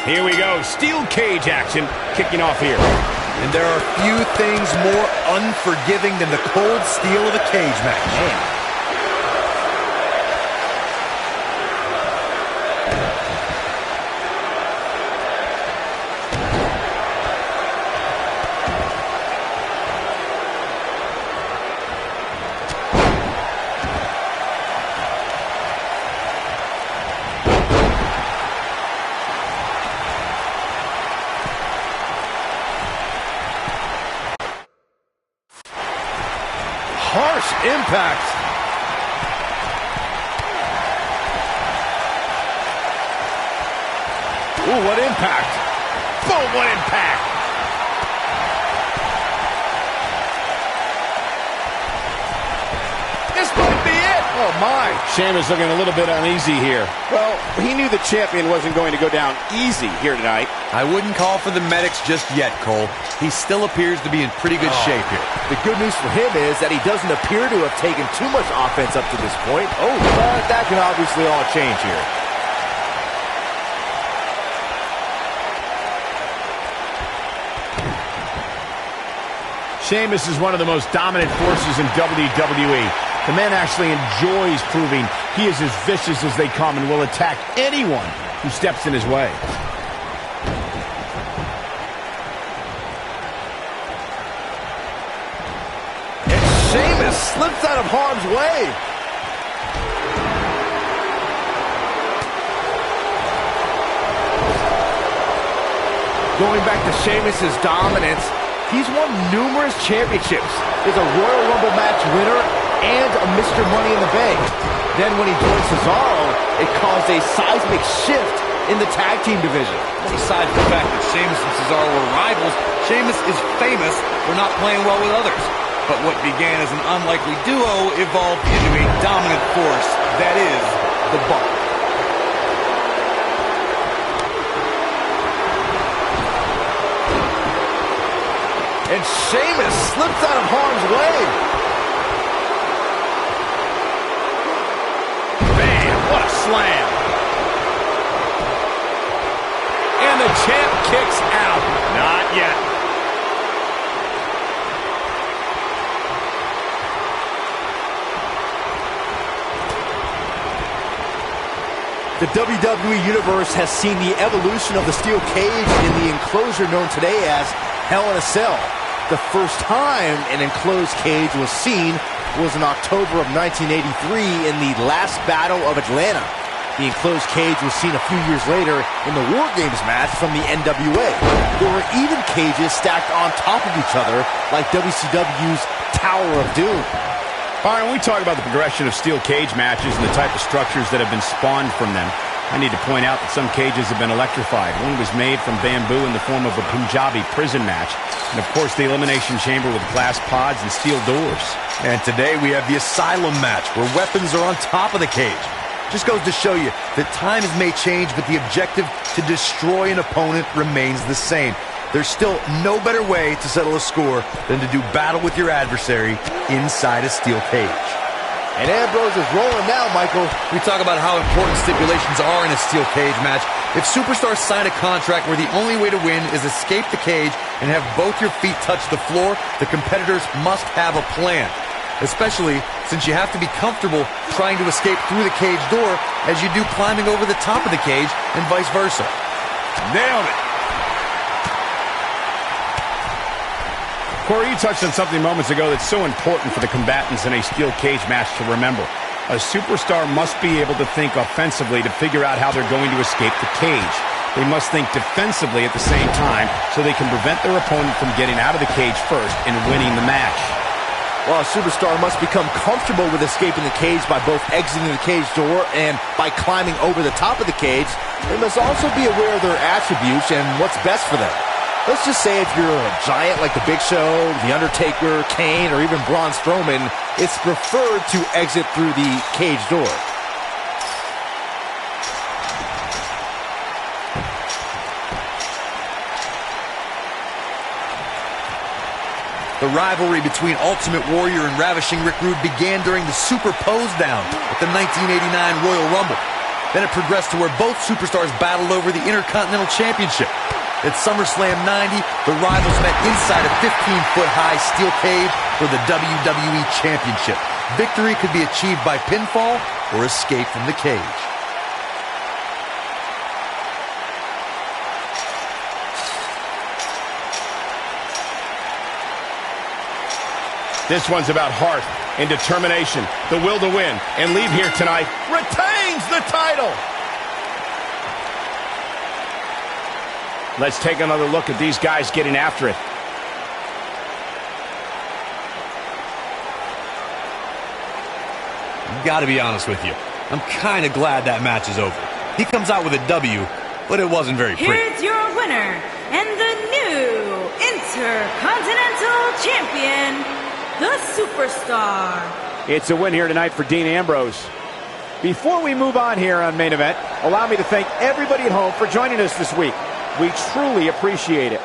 Here we go. Steel cage action kicking off here. And there are few things more unforgiving than the cold steel of a cage match. Man. Harsh impact. Ooh, what impact. Boom, what impact. This might be it. Oh, my. Sheamus looking a little bit uneasy here. Well, he knew the champion wasn't going to go down easy here tonight. I wouldn't call for the medics just yet, Cole. He still appears to be in pretty good shape here. The good news for him is that he doesn't appear to have taken too much offense up to this point. Oh, but that can obviously all change here. Sheamus is one of the most dominant forces in WWE. The man actually enjoys proving he is as vicious as they come and will attack anyone who steps in his way. Sheamus slips out of harm's way. Going back to Sheamus's dominance, he's won numerous championships. He's a Royal Rumble match winner and a Mr. Money in the Bank. Then when he joined Cesaro, it caused a seismic shift in the tag team division. Besides the fact that Sheamus and Cesaro were rivals, Sheamus is famous for not playing well with others. But what began as an unlikely duo evolved into a dominant force. That is the Bar. And Sheamus slips out of harm's way. Bam! What a slam! And the champ kicks out. Not yet. The WWE Universe has seen the evolution of the steel cage in the enclosure known today as Hell in a Cell. The first time an enclosed cage was seen was in October of 1983 in the last Battle of Atlanta. The enclosed cage was seen a few years later in the War Games match from the NWA. There were even cages stacked on top of each other like WCW's Tower of Doom. All right, when we talk about the progression of steel cage matches and the type of structures that have been spawned from them, I need to point out that some cages have been electrified. One was made from bamboo in the form of a Punjabi prison match. And, of course, the Elimination Chamber with glass pods and steel doors. And today we have the Asylum match, where weapons are on top of the cage. Just goes to show you that times may change, but the objective to destroy an opponent remains the same. There's still no better way to settle a score than to do battle with your adversary inside a steel cage. And Ambrose is rolling now, Michael. We talk about how important stipulations are in a steel cage match. If superstars sign a contract where the only way to win is escape the cage and have both your feet touch the floor, the competitors must have a plan. Especially since you have to be comfortable trying to escape through the cage door as you do climbing over the top of the cage and vice versa. Nailed it. Corey, you touched on something moments ago that's so important for the combatants in a steel cage match to remember. A superstar must be able to think offensively to figure out how they're going to escape the cage. They must think defensively at the same time so they can prevent their opponent from getting out of the cage first and winning the match. Well, a superstar must become comfortable with escaping the cage by both exiting the cage door and by climbing over the top of the cage. They must also be aware of their attributes and what's best for them. Let's just say if you're a giant like The Big Show, The Undertaker, Kane, or even Braun Strowman, it's preferred to exit through the cage door. The rivalry between Ultimate Warrior and Ravishing Rick Rude began during the Super Pose Down at the 1989 Royal Rumble. Then it progressed to where both superstars battled over the Intercontinental Championship. At SummerSlam 90, the rivals met inside a 15-foot-high steel cage for the WWE Championship. Victory could be achieved by pinfall or escape from the cage. This one's about heart and determination, the will to win, and leave here tonight. Retains the title! Let's take another look at these guys getting after it. Gotta be honest with you, I'm kind of glad that match is over. He comes out with a W, but it wasn't very pretty. Here's your winner, and the new Intercontinental Champion, the Superstar. It's a win here tonight for Dean Ambrose. Before we move on here on Main Event, allow me to thank everybody at home for joining us this week. We truly appreciate it.